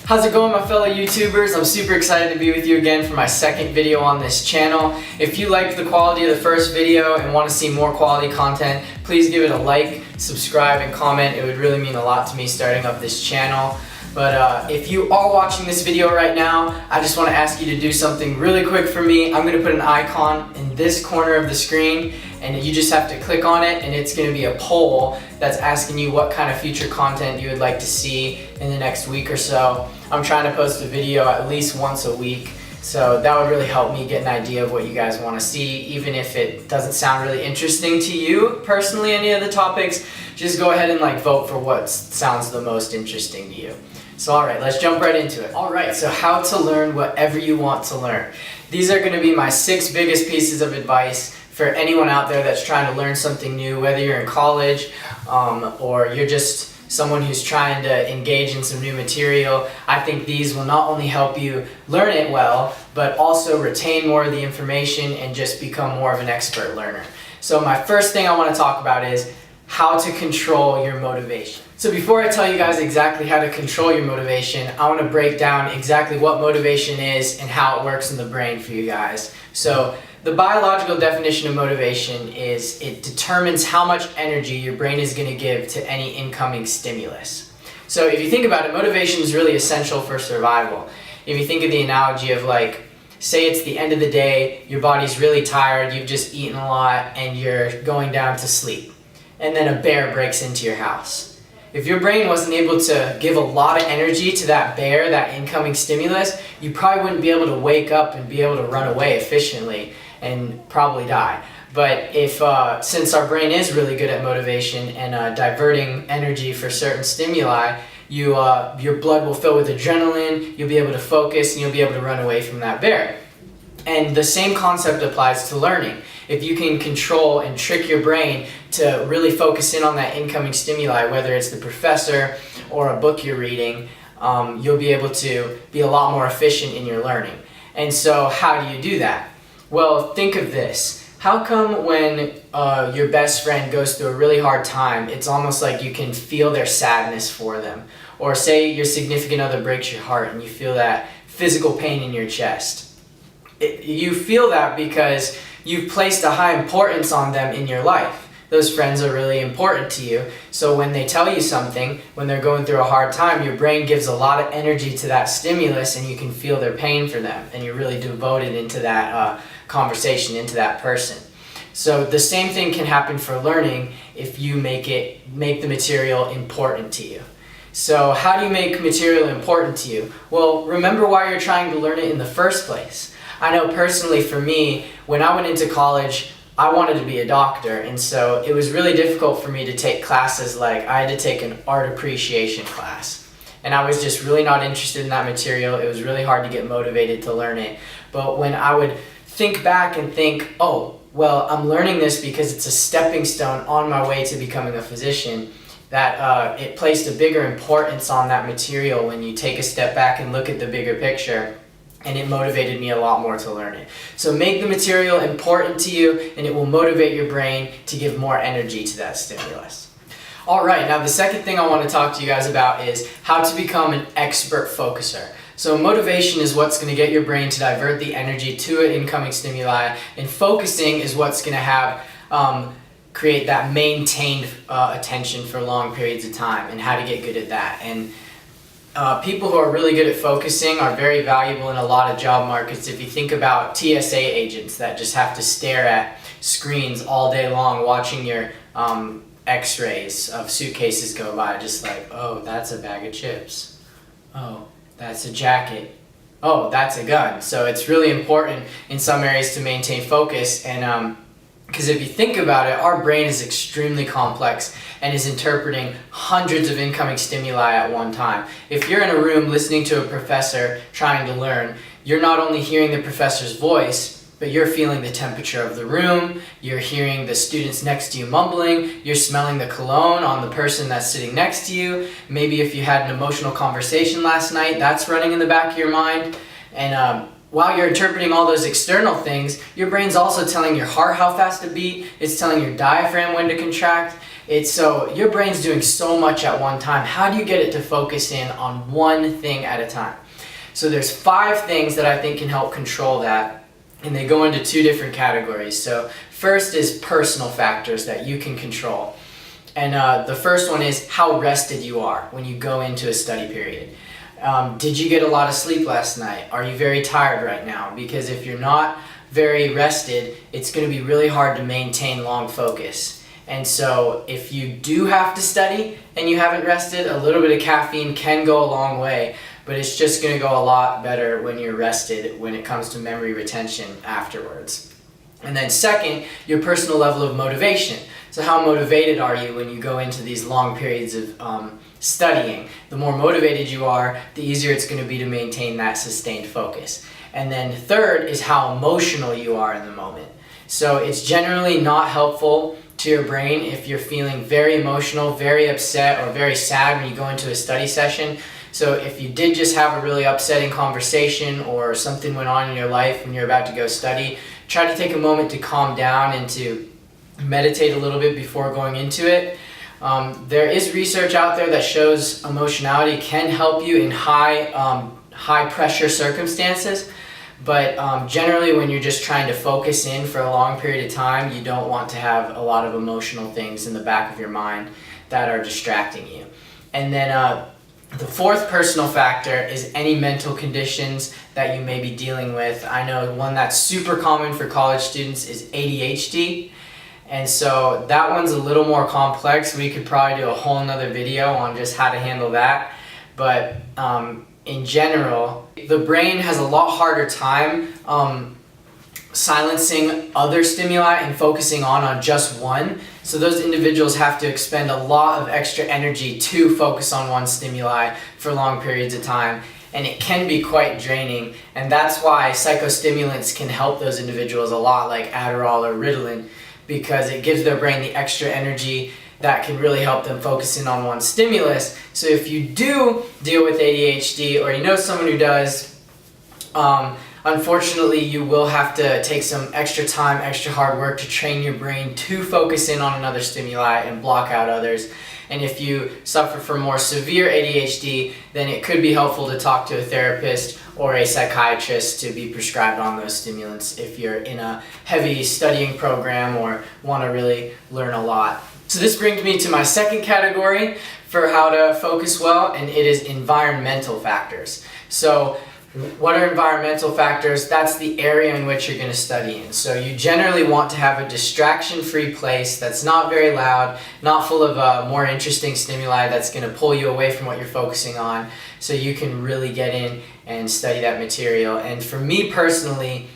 How's it going, my fellow YouTubers? I'm super excited to be with you again for my second video on this channel. If you liked the quality of the first video and want to see more quality content, please give it a like, subscribe, and comment. It would really mean a lot to me starting up this channel. But if you are watching this video right now, I just want to ask you to do something really quick for me. I'm going to put an icon in this corner of the screen, and you just have to click on it, and it's going to be a poll that's asking you what kind of future content you would like to see in the next week or so. I'm trying to post a video at least once a week, so that would really help me get an idea of what you guys want to see. Even if it doesn't sound really interesting to you personally, any of the topics, just go ahead and vote for what sounds the most interesting to you. So alright, let's jump right into it. Alright, so how to learn whatever you want to learn. These are going to be my 6 biggest pieces of advice for anyone out there that's trying to learn something new, whether you're in college or you're just someone who's trying to engage in some new material. I think these will not only help you learn it well, but also retain more of the information and just become more of an expert learner. So my first thing I want to talk about is how to control your motivation. So before I tell you guys exactly how to control your motivation, I want to break down exactly what motivation is and how it works in the brain for you guys. So the biological definition of motivation is it determines how much energy your brain is going to give to any incoming stimulus. So if you think about it, motivation is really essential for survival. If you think of the analogy of say it's the end of the day, your body's really tired, you've just eaten a lot, and you're going down to sleep. And then a bear breaks into your house. If your brain wasn't able to give a lot of energy to that bear, that incoming stimulus, you probably wouldn't be able to wake up and be able to run away efficiently and probably die. But if since our brain is really good at motivation and diverting energy for certain stimuli, your blood will fill with adrenaline, you'll be able to focus, and you'll be able to run away from that bear. And the same concept applies to learning. If you can control and trick your brain to really focus in on that incoming stimuli, whether it's the professor or a book you're reading, you'll be able to be a lot more efficient in your learning. And so how do you do that? Well, think of this. How come when your best friend goes through a really hard time, it's almost like you can feel their sadness for them? Or say your significant other breaks your heart and you feel that physical pain in your chest. You feel that because you've placed a high importance on them in your life. Those friends are really important to you. So when they tell you something, when they're going through a hard time, your brain gives a lot of energy to that stimulus and you can feel their pain for them. And you're really devoted into that conversation, into that person. So the same thing can happen for learning if you make the material important to you. So how do you make material important to you? Well, remember why you're trying to learn it in the first place. I know personally for me, when I went into college, I wanted to be a doctor, and so it was really difficult for me to take classes like I had to take an art appreciation class. And I was just really not interested in that material. It was really hard to get motivated to learn it. But when I would think back and think, oh, well, I'm learning this because it's a stepping stone on my way to becoming a physician, that it placed a bigger importance on that material when you take a step back and look at the bigger picture. And it motivated me a lot more to learn it. So make the material important to you and it will motivate your brain to give more energy to that stimulus. Alright, now the second thing I want to talk to you guys about is how to become an expert focuser. So motivation is what's going to get your brain to divert the energy to an incoming stimuli, and focusing is what's going to have create that maintained attention for long periods of time, and how to get good at that. And people who are really good at focusing are very valuable in a lot of job markets. If you think about TSA agents that just have to stare at screens all day long watching your x-rays of suitcases go by, just like, oh, that's a bag of chips. Oh, that's a jacket. Oh, that's a gun. So it's really important in some areas to maintain focus, and because if you think about it, our brain is extremely complex and is interpreting hundreds of incoming stimuli at one time. If you're in a room listening to a professor trying to learn, you're not only hearing the professor's voice, but you're feeling the temperature of the room, you're hearing the students next to you mumbling, you're smelling the cologne on the person that's sitting next to you. Maybe if you had an emotional conversation last night, that's running in the back of your mind. And while you're interpreting all those external things, your brain's also telling your heart how fast to beat, it's telling your diaphragm when to contract, So your brain's doing so much at one time. How do you get it to focus in on one thing at a time? So there's 5 things that I think can help control that, and they go into 2 different categories. So first is personal factors that you can control. And the first one is how rested you are when you go into a study period. Did you get a lot of sleep last night? Are you very tired right now? Because if you're not very rested, it's going to be really hard to maintain long focus. And so if you do have to study and you haven't rested, a little bit of caffeine can go a long way, but it's just going to go a lot better when you're rested when it comes to memory retention afterwards. And then second, your personal level of motivation. So how motivated are you when you go into these long periods of studying? The more motivated you are, the easier it's going to be to maintain that sustained focus. And then third is how emotional you are in the moment. So it's generally not helpful to your brain if you're feeling very emotional, very upset, or very sad when you go into a study session. So if you did just have a really upsetting conversation or something went on in your life when you're about to go study, try to take a moment to calm down and to meditate a little bit before going into it. There is research out there that shows emotionality can help you in high pressure circumstances, but generally when you're just trying to focus in for a long period of time, you don't want to have a lot of emotional things in the back of your mind that are distracting you. And then the fourth personal factor is any mental conditions that you may be dealing with. I know one that's super common for college students is ADHD. And so that one's a little more complex. We could probably do a whole nother video on just how to handle that. But in general, the brain has a lot harder time silencing other stimuli and focusing on just one. So those individuals have to expend a lot of extra energy to focus on one stimuli for long periods of time. And it can be quite draining. And that's why psychostimulants can help those individuals a lot, like Adderall or Ritalin, because it gives their brain the extra energy that can really help them focus in on one stimulus. So if you do deal with ADHD or you know someone who does, unfortunately you will have to take some extra time, extra hard work to train your brain to focus in on another stimuli and block out others. And if you suffer from more severe ADHD, then it could be helpful to talk to a therapist or a psychiatrist to be prescribed on those stimulants if you're in a heavy studying program or want to really learn a lot. So this brings me to my second category for how to focus well, and it is environmental factors. So what are environmental factors? That's the area in which you're going to study in. So you generally want to have a distraction-free place that's not very loud, not full of more interesting stimuli that's going to pull you away from what you're focusing on, so you can really get in and study that material. And for me personally,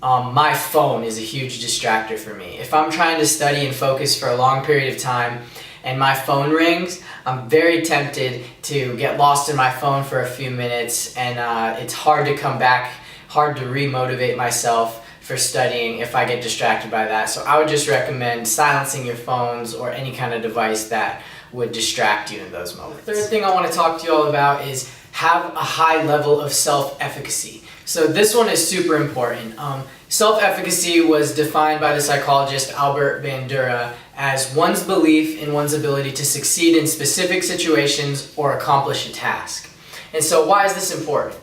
my phone is a huge distractor for me. If I'm trying to study and focus for a long period of time and my phone rings, I'm very tempted to get lost in my phone for a few minutes, and it's hard to come back, hard to re-motivate myself for studying if I get distracted by that. So I would just recommend silencing your phones or any kind of device that would distract you in those moments. The third thing I want to talk to you all about is have a high level of self-efficacy. So this one is super important. Self-efficacy was defined by the psychologist Albert Bandura as one's belief in one's ability to succeed in specific situations or accomplish a task. And so why is this important?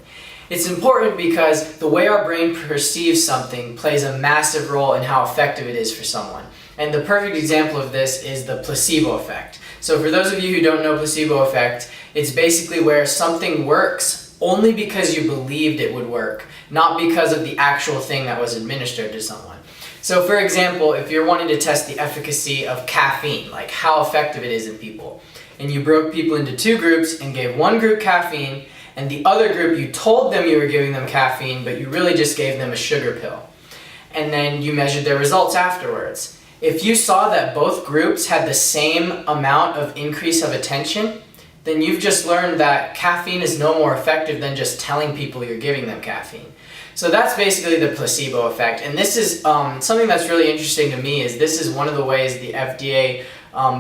It's important because the way our brain perceives something plays a massive role in how effective it is for someone. And the perfect example of this is the placebo effect. So for those of you who don't know placebo effect, it's basically where something works only because you believed it would work, not because of the actual thing that was administered to someone. So for example, if you're wanting to test the efficacy of caffeine, like how effective it is in people, and you broke people into 2 groups and gave one group caffeine, and the other group you told them you were giving them caffeine, but you really just gave them a sugar pill. And then you measured their results afterwards. If you saw that both groups had the same amount of increase of attention, then you've just learned that caffeine is no more effective than just telling people you're giving them caffeine. So that's basically the placebo effect. And this is something that's really interesting to me, is this is one of the ways the FDA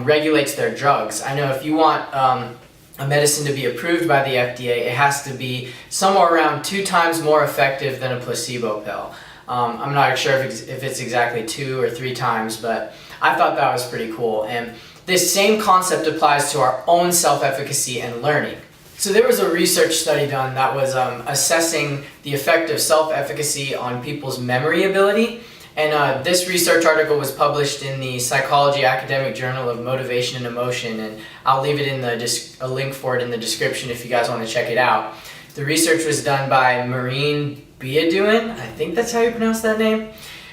regulates their drugs. I know if you want a medicine to be approved by the FDA, it has to be somewhere around 2 times more effective than a placebo pill. I'm not sure if it's exactly 2 or 3 times, but I thought that was pretty cool. And this same concept applies to our own self-efficacy and learning. So there was a research study done that was assessing the effect of self-efficacy on people's memory ability. And this research article was published in the Psychology Academic Journal of Motivation and Emotion, and I'll leave it in a link for it in the description if you guys want to check it out. The research was done by Marine Biaduin, I think that's how you pronounce that name.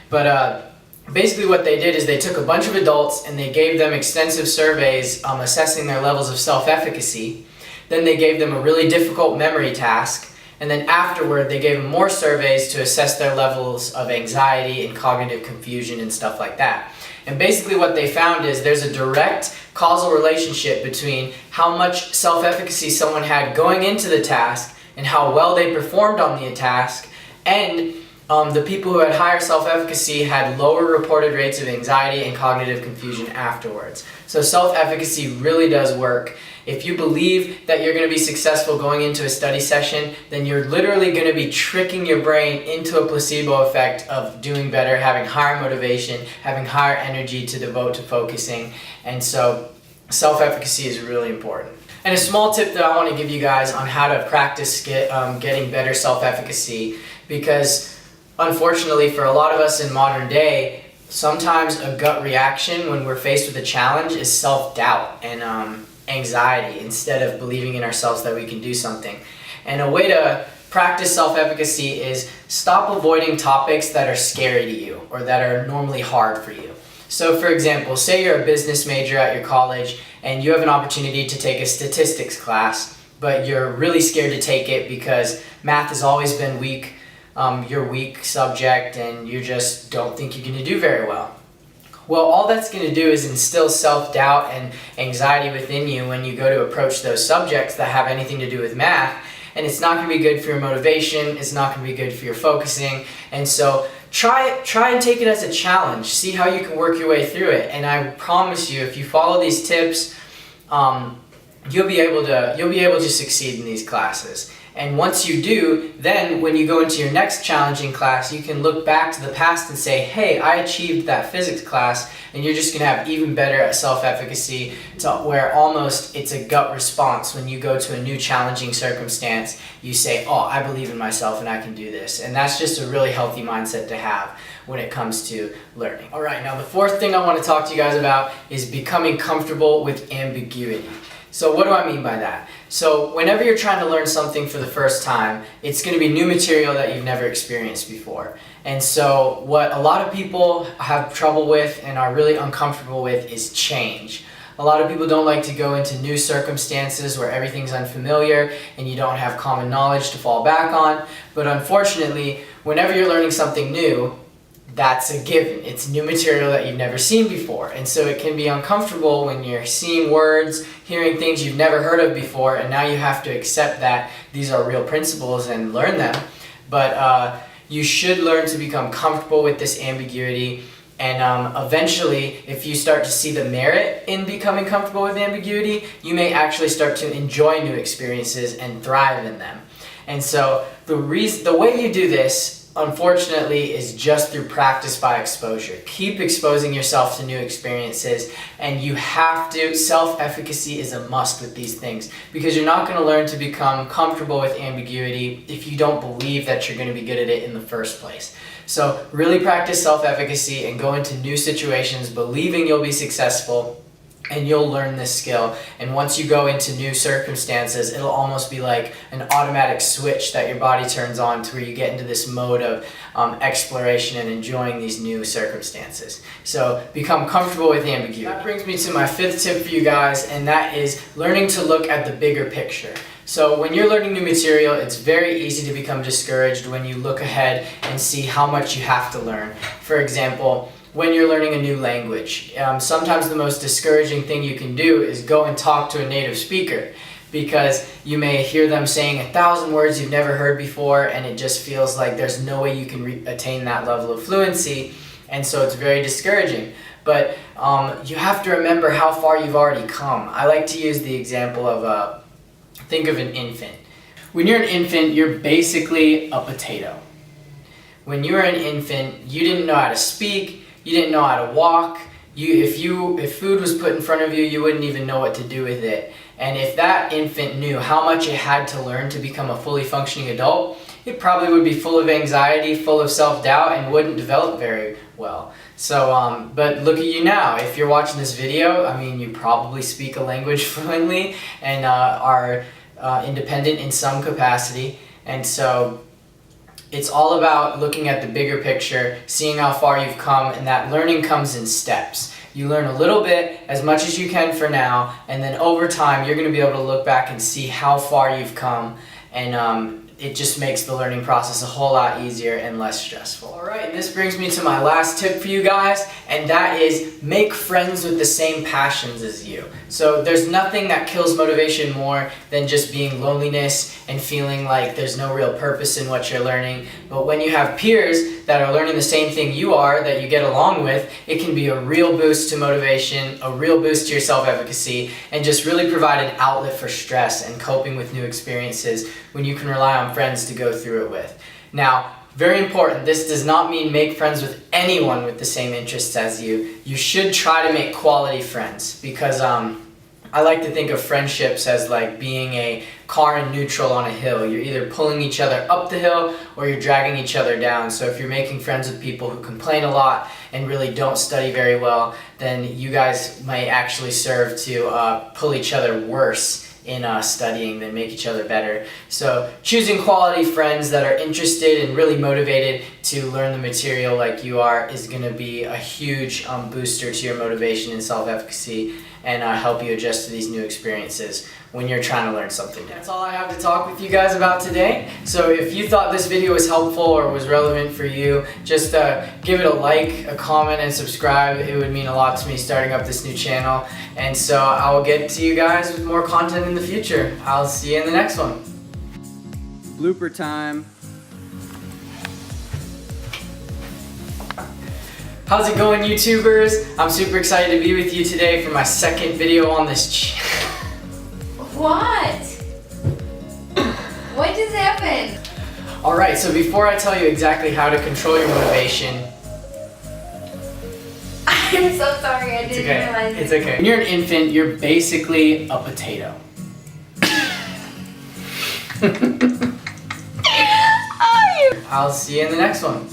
But basically what they did is they took a bunch of adults and they gave them extensive surveys assessing their levels of self-efficacy. Then they gave them a really difficult memory task, and then afterward they gave them more surveys to assess their levels of anxiety and cognitive confusion and stuff like that. And basically what they found is there's a direct causal relationship between how much self-efficacy someone had going into the task and how well they performed on the task, and the people who had higher self-efficacy had lower reported rates of anxiety and cognitive confusion afterwards. So self-efficacy really does work. If you believe that you're going to be successful going into a study session, then you're literally going to be tricking your brain into a placebo effect of doing better, having higher motivation, having higher energy to devote to focusing. And so self-efficacy is really important. And a small tip that I want to give you guys on how to practice getting better self-efficacy, because unfortunately for a lot of us in modern day, sometimes a gut reaction when we're faced with a challenge is self-doubt and anxiety instead of believing in ourselves that we can do something. And a way to practice self-efficacy is stop avoiding topics that are scary to you or that are normally hard for you. So for example, say you're a business major at your college and you have an opportunity to take a statistics class, but you're really scared to take it because math has always been weak, your weak subject, and you just don't think you're going to do very well. Well, all that's going to do is instill self-doubt and anxiety within you when you go to approach those subjects that have anything to do with math, and it's not going to be good for your motivation, it's not going to be good for your focusing, and so try and take it as a challenge. See how you can work your way through it, and I promise you, if you follow these tips, you'll be able to succeed in these classes. And once you do, then when you go into your next challenging class, you can look back to the past and say, hey, I achieved that physics class, and you're just going to have even better at self-efficacy, to where almost it's a gut response. When you go to a new challenging circumstance, you say, oh, I believe in myself and I can do this. And that's just a really healthy mindset to have when it comes to learning. All right, now the fourth thing I want to talk to you guys about is becoming comfortable with ambiguity. So what do I mean by that? So whenever you're trying to learn something for the first time, it's going to be new material that you've never experienced before. And so what a lot of people have trouble with and are really uncomfortable with is change. A lot of people don't like to go into new circumstances where everything's unfamiliar and you don't have common knowledge to fall back on. But unfortunately, whenever you're learning something new, that's a given. It's new material that you've never seen before. And so it can be uncomfortable when you're seeing words, hearing things you've never heard of before, and now you have to accept that these are real principles and learn them. But you should learn to become comfortable with this ambiguity, and eventually, if you start to see the merit in becoming comfortable with ambiguity, you may actually start to enjoy new experiences and thrive in them. And so the way you do this, unfortunately, is just through practice by exposure. Keep exposing yourself to new experiences, and you have to. Self-efficacy is a must with these things, because you're not going to learn to become comfortable with ambiguity if you don't believe that you're going to be good at it in the first place. So really practice self-efficacy and go into new situations believing you'll be successful, and you'll learn this skill. And once you go into new circumstances, it'll almost be like an automatic switch that your body turns on, to where you get into this mode of exploration and enjoying these new circumstances. So become comfortable with ambiguity. That brings me to my fifth tip for you guys, and that is learning to look at the bigger picture. So when you're learning new material, it's very easy to become discouraged when you look ahead and see how much you have to learn. For example, when you're learning a new language, sometimes the most discouraging thing you can do is go and talk to a native speaker, because you may hear them saying 1,000 words you've never heard before, and it just feels like there's no way you can attain that level of fluency, and so it's very discouraging. But you have to remember how far you've already come. I like to use the example of, think of an infant. When you're an infant, you're basically a potato. When you were an infant, you didn't know how to speak, you didn't know how to walk, If food was put in front of you, you wouldn't even know what to do with it. And if that infant knew how much it had to learn to become a fully functioning adult, it probably would be full of anxiety, full of self-doubt, and wouldn't develop very well. So, but look at you now. If you're watching this video, I mean, you probably speak a language fluently and are independent in some capacity. And so it's all about looking at the bigger picture, seeing how far you've come, and that learning comes in steps. You learn a little bit, as much as you can for now, and then over time you're going to be able to look back and see how far you've come, and it just makes the learning process a whole lot easier and less stressful. Alright, this brings me to my last tip for you guys, and that is make friends with the same passions as you. So there's nothing that kills motivation more than just being loneliness and feeling like there's no real purpose in what you're learning. But when you have peers that are learning the same thing you are, that you get along with, it can be a real boost to motivation, a real boost to your self-efficacy, and just really provide an outlet for stress and coping with new experiences when you can rely on friends to go through it with. Now, very important, this does not mean make friends with anyone with the same interests as you. You should try to make quality friends, because I like to think of friendships as like being a car in neutral on a hill. You're either pulling each other up the hill or you're dragging each other down. So if you're making friends with people who complain a lot and really don't study very well, then you guys might actually serve to pull each other worse in studying than make each other better. So choosing quality friends that are interested and really motivated to learn the material like you are is going to be a huge booster to your motivation and self-efficacy, and help you adjust to these new experiences when you're trying to learn something new. That's all I have to talk with you guys about today. So if you thought this video was helpful or was relevant for you, just give it a like, a comment, and subscribe. It would mean a lot to me starting up this new channel. And so I will get to you guys with more content in the future. I'll see you in the next one. Blooper time. How's it going, YouTubers? I'm super excited to be with you today for my second video on this channel. What? What just happened? Alright, so before I tell you exactly how to control your motivation... I'm so sorry, I didn't realize it. It's okay. When you're an infant, you're basically a potato. I'll see you in the next one.